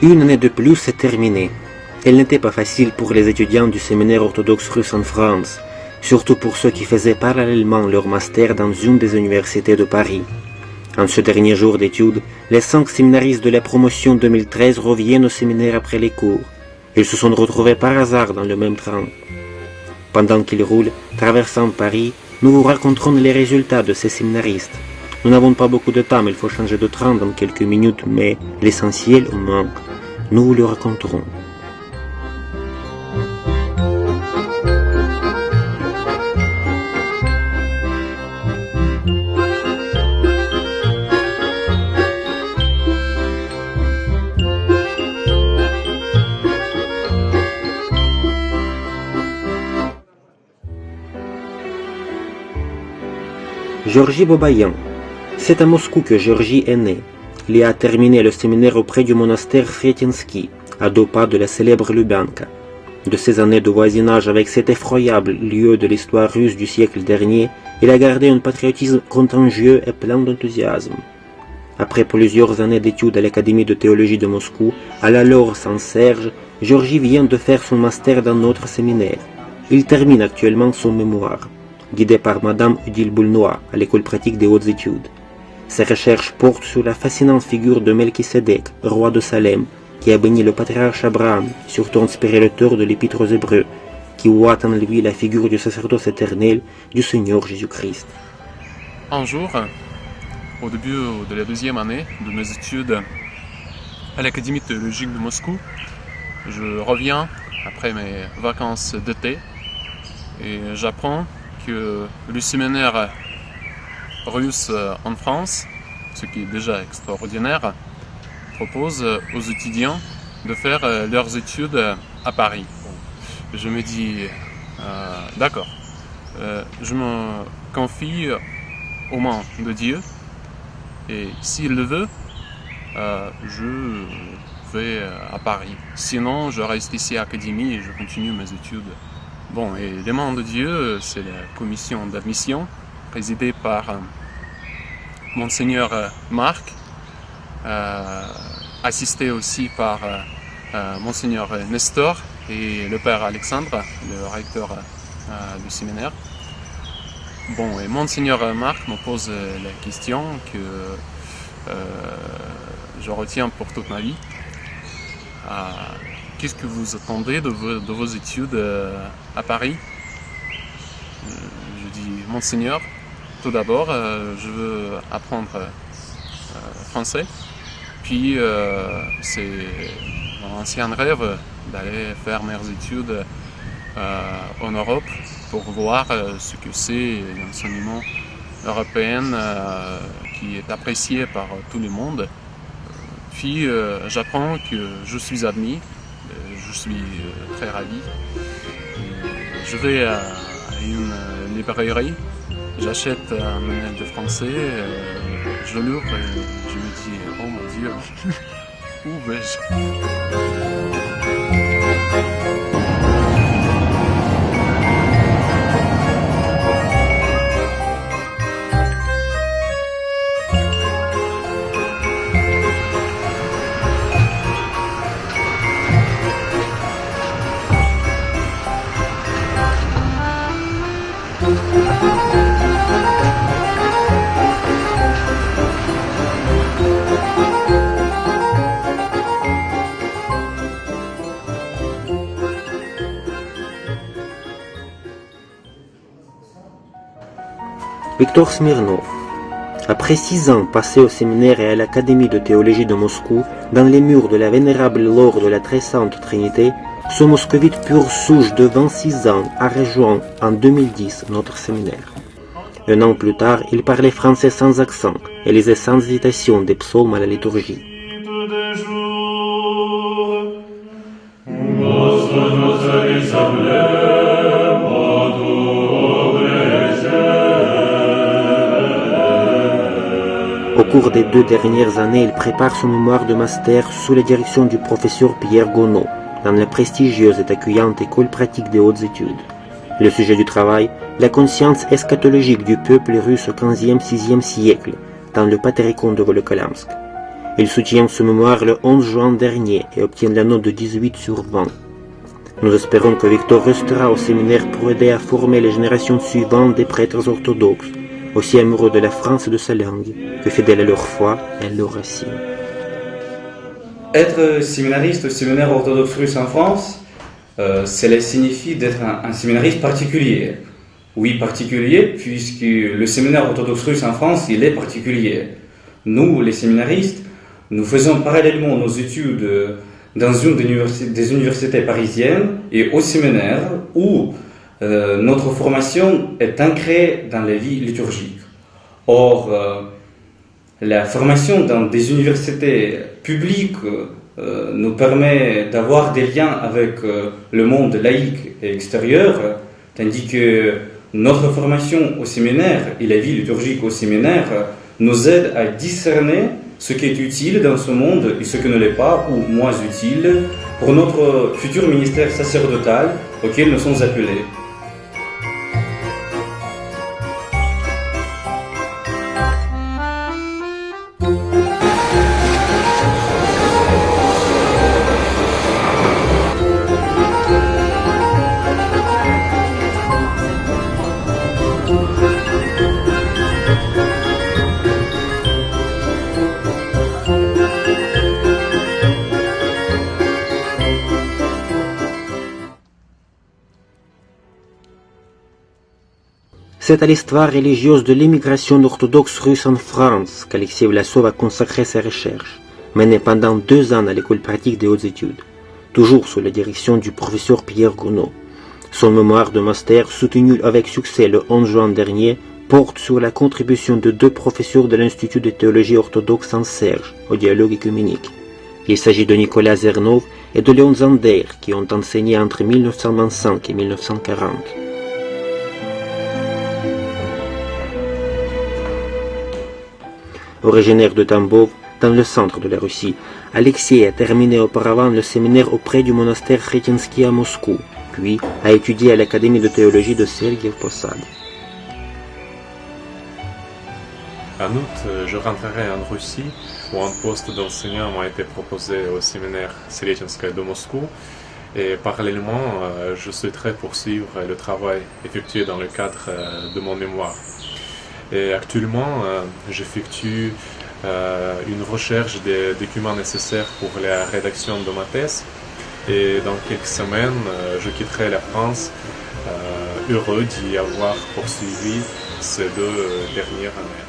Une année de plus est terminée. Elle n'était pas facile pour les étudiants du séminaire orthodoxe russe en France, surtout pour ceux qui faisaient parallèlement leur master dans une des universités de Paris. En ce dernier jour d'études, les 5 séminaristes de la promotion 2013 reviennent au séminaire après les cours. Ils se sont retrouvés par hasard dans le même train. Pendant qu'ils roulent, traversant Paris, nous vous raconterons les résultats de ces séminaristes. Nous n'avons pas beaucoup de temps, mais il faut changer de train dans quelques minutes, mais l'essentiel au manque. Nous vous le raconterons. Georgie Bobayan. C'est à Moscou que Georgie est né. Il a terminé le séminaire auprès du monastère Sretiensky, à 2 pas de la célèbre Lubyanka. De ces années de voisinage avec cet effroyable lieu de l'histoire russe du siècle dernier, il a gardé un patriotisme contagieux et plein d'enthousiasme. Après plusieurs années d'études à l'Académie de théologie de Moscou, à la Laure Saint-Serge, Georgie vient de faire son master dans notre séminaire. Il termine actuellement son mémoire, guidé par Madame Odile Boulnois à l'École pratique des hautes études. Ses recherches portent sur la fascinante figure de Melchisédek, roi de Salem, qui a béni le patriarche Abraham, surtout inspiré l'auteur de l'Épître aux Hébreux, qui voit en lui la figure du sacerdoce éternel du Seigneur Jésus-Christ. Un jour, au début de la 2e année de mes études à l'Académie théologique de Moscou, je reviens après mes vacances d'été et j'apprends que le séminaire russe en France, ce qui est déjà extraordinaire, propose aux étudiants de faire leurs études à Paris. Je me dis, d'accord, je me confie aux mains de Dieu et s'il le veut, je vais à Paris. Sinon, je reste ici à l'Académie et je continue mes études. Bon, et les mains de Dieu, c'est la commission d'admission présidée par Monseigneur Marc, assisté aussi par Monseigneur Nestor et le Père Alexandre, le recteur du séminaire. Bon, et Monseigneur Marc me pose la question que je retiens pour toute ma vie. Qu'est-ce que vous attendez de vos études à Paris? Je dis, Monseigneur, tout d'abord, je veux apprendre français. Puis, c'est mon ancien rêve d'aller faire mes études en Europe pour voir ce que c'est l'enseignement européen qui est apprécié par tout le monde. Puis, j'apprends que je suis admis. Je suis très ravi. Je vais à une librairie, j'achète un manuel de français, je l'ouvre et je me dis, oh mon Dieu, où vais-je? Victor Smirnov. Après 6 ans passés au séminaire et à l'Académie de théologie de Moscou, dans les murs de la vénérable Laure de la Très Sainte Trinité, ce moscovite pur souche de 26 ans a rejoint en 2010 notre séminaire. Un an plus tard, il parlait français sans accent et lisait sans hésitation des psaumes à la liturgie. Au cours des 2 dernières années, il prépare son mémoire de master sous la direction du professeur Pierre Gonod, dans la prestigieuse et accueillante École pratique des hautes études. Le sujet du travail, la conscience eschatologique du peuple russe au XVe-VIe siècle, dans le Patericon de Volokholamsk. Il soutient ce mémoire le 11 juin dernier et obtient la note de 18 sur 20. Nous espérons que Victor restera au séminaire pour aider à former les générations suivantes des prêtres orthodoxes, aussi amoureux de la France et de sa langue, que fidèles à leur foi et à leurs racines. Être séminariste au séminaire orthodoxe russe en France, cela signifie d'être un séminariste particulier. Oui, particulier, puisque le séminaire orthodoxe russe en France, il est particulier. Nous, les séminaristes, nous faisons parallèlement nos études dans une des universités parisiennes et au séminaire où notre formation est ancrée dans la vie liturgique. Or, la formation dans des universités publiques nous permet d'avoir des liens avec le monde laïque et extérieur, tandis que notre formation au séminaire et la vie liturgique au séminaire nous aide à discerner ce qui est utile dans ce monde et ce qui ne l'est pas ou moins utile pour notre futur ministère sacerdotal auquel nous sommes appelés. C'est à l'histoire religieuse de l'immigration orthodoxe russe en France qu'Alexei Vlasov a consacré ses recherches, menées pendant 2 ans à l'école pratique des hautes études, toujours sous la direction du professeur Pierre Gounod. Son mémoire de master, soutenu avec succès le 11 juin dernier, porte sur la contribution de 2 professeurs de l'Institut de théologie orthodoxe en Serge au dialogue œcuménique. Il s'agit de Nicolas Zernov et de Léon Zander, qui ont enseigné entre 1925 et 1940. Originaire de Tambov, dans le centre de la Russie, Alexei a terminé auparavant le séminaire auprès du monastère Chrétiensky à Moscou, puis a étudié à l'Académie de théologie de Sergiev Posad. En août, je rentrerai en Russie, où un poste d'enseignant m'a été proposé au séminaire Sretensky de Moscou, et parallèlement, je souhaiterais poursuivre le travail effectué dans le cadre de mon mémoire. Et actuellement, j'effectue une recherche des documents nécessaires pour la rédaction de ma thèse. Et dans quelques semaines, je quitterai la France, heureux d'y avoir poursuivi ces 2 dernières années.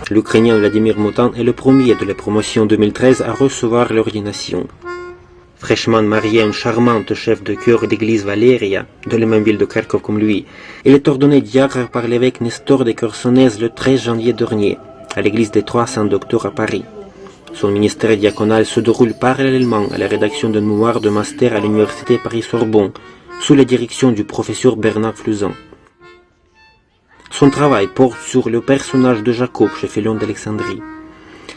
L'Ukrainien Vladimir Motan est le premier de la promotion 2013 à recevoir l'ordination. Fraîchement marié à une charmante chef de chœur d'église Valéria, de la même ville de Kharkov comme lui, il est ordonné diacre par l'évêque Nestor de Chersonèse le 13 janvier dernier, à l'église des Trois Saints-Docteurs à Paris. Son ministère diaconal se déroule parallèlement à la rédaction d'un mémoire de master à l'université Paris-Sorbonne, sous la direction du professeur Bernard Fluzan. Son travail porte sur le personnage de Jacob chez Philon d'Alexandrie.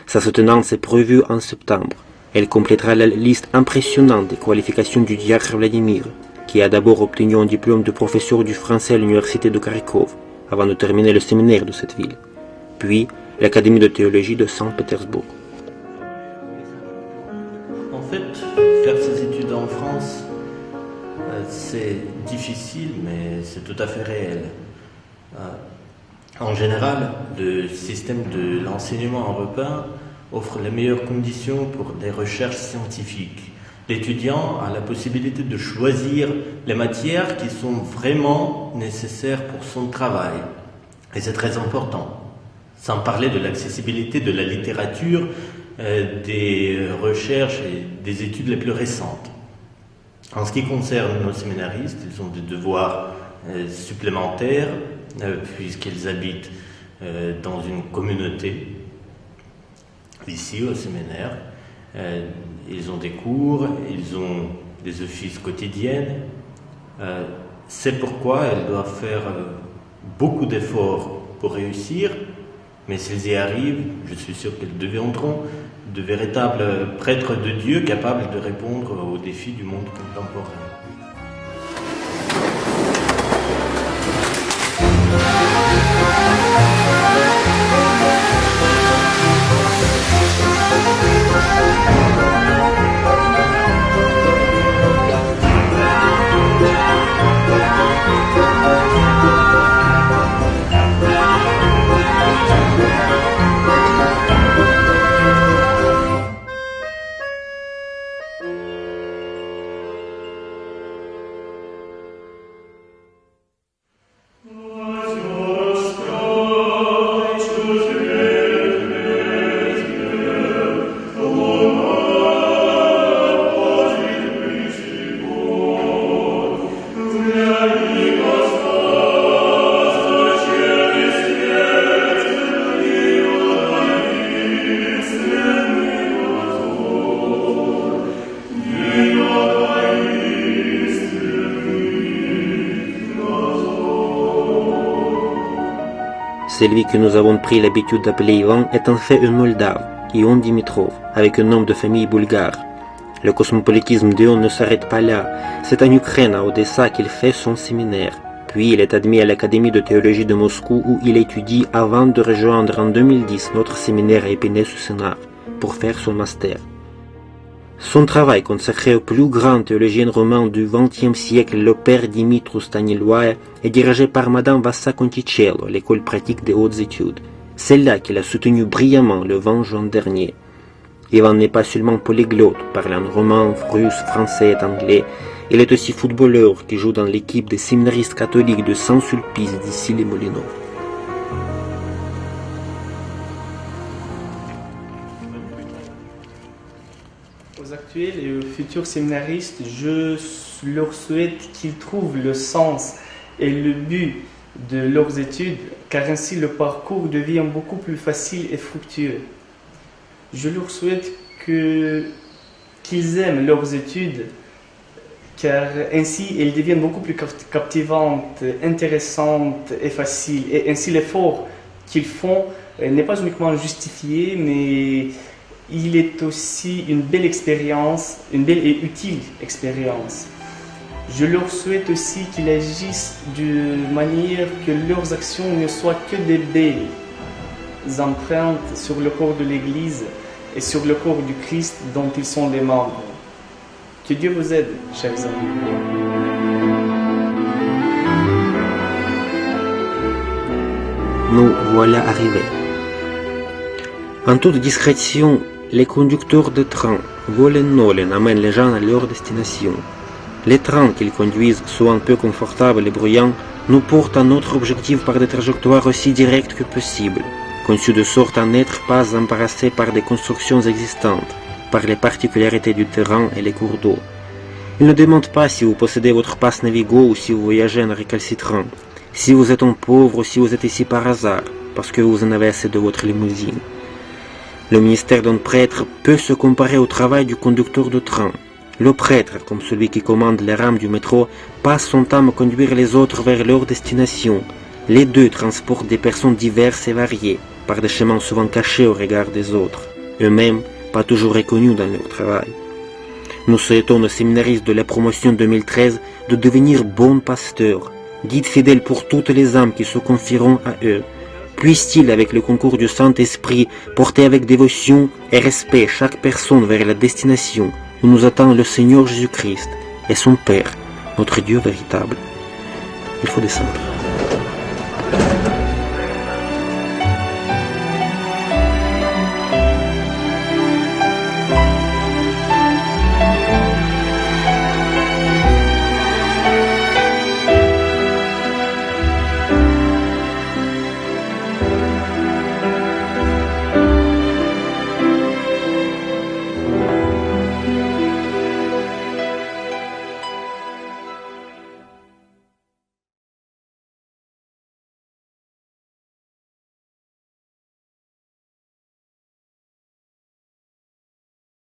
Sa soutenance est prévue en septembre. Elle complétera la liste impressionnante des qualifications du diacre Vladimir, qui a d'abord obtenu un diplôme de professeur du français à l'université de Kharkov, avant de terminer le séminaire de cette ville, puis l'Académie de théologie de Saint-Pétersbourg. En fait, faire ses études en France, c'est difficile, mais c'est tout à fait réel. En général, le système de l'enseignement européen offre les meilleures conditions pour des recherches scientifiques. L'étudiant a la possibilité de choisir les matières qui sont vraiment nécessaires pour son travail. Et c'est très important. Sans parler de l'accessibilité de la littérature des recherches et des études les plus récentes. En ce qui concerne nos séminaristes, ils ont des devoirs supplémentaires puisqu'ils habitent dans une communauté, ici au séminaire. Ils ont des cours, ils ont des offices quotidiens. C'est pourquoi elles doivent faire beaucoup d'efforts pour réussir, mais s'ils y arrivent, je suis sûr qu'ils deviendront de véritables prêtres de Dieu capables de répondre aux défis du monde contemporain. Celui que nous avons pris l'habitude d'appeler Ivan est en fait un Moldave, Ion Dimitrov, avec un nom de famille bulgare. Le cosmopolitisme d'Ion ne s'arrête pas là, c'est en Ukraine, à Odessa, qu'il fait son séminaire. Puis il est admis à l'Académie de théologie de Moscou où il étudie avant de rejoindre en 2010 notre séminaire à Épinay-sous-Sénart pour faire son master. Son travail consacré au plus grand théologien roman du XXe siècle, le père Dimitru Staniloae, est dirigé par Madame Vassa Conticello, l'école pratique des hautes études. Celle-là qu'il a soutenue brillamment le 20 juin dernier. Ivan n'est pas seulement polyglotte, parlant roman, russe, français et anglais. Il est aussi footballeur qui joue dans l'équipe des séminaristes catholiques de Saint-Sulpice d'ici les Moulineaux. Aux actuels et aux futurs séminaristes, je leur souhaite qu'ils trouvent le sens et le but de leurs études, car ainsi le parcours devient beaucoup plus facile et fructueux. Je leur souhaite qu'ils aiment leurs études, car ainsi elles deviennent beaucoup plus captivantes, intéressantes et faciles. Et ainsi l'effort qu'ils font n'est pas uniquement justifié, mais il est aussi une belle expérience, une belle et utile expérience. Je leur souhaite aussi qu'ils agissent de manière que leurs actions ne soient que des belles empreintes sur le corps de l'Église et sur le corps du Christ dont ils sont les membres. Que Dieu vous aide, chers amis. Nous voilà arrivés. En toute discrétion, les conducteurs de train, Volen-Nolen, amènent les gens à leur destination. Les trains qu'ils conduisent, souvent peu confortables et bruyants, nous portent à notre objectif par des trajectoires aussi directes que possible, conçues de sorte à n'être pas embarrassés par des constructions existantes, par les particularités du terrain et les cours d'eau. Ils ne demandent pas si vous possédez votre passe Navigo ou si vous voyagez en récalcitrant, si vous êtes un pauvre ou si vous êtes ici par hasard, parce que vous en avez assez de votre limousine. Le ministère d'un prêtre peut se comparer au travail du conducteur de train. Le prêtre, comme celui qui commande les rames du métro, passe son temps à conduire les autres vers leur destination. Les deux transportent des personnes diverses et variées, par des chemins souvent cachés au regard des autres, eux-mêmes pas toujours reconnus dans leur travail. Nous souhaitons aux séminaristes de la promotion 2013 de devenir bons pasteurs, guides fidèles pour toutes les âmes qui se confieront à eux. Puisse-t-il, avec le concours du Saint-Esprit, porter avec dévotion et respect chaque personne vers la destination où nous attend le Seigneur Jésus-Christ et son Père, notre Dieu véritable. Il faut descendre.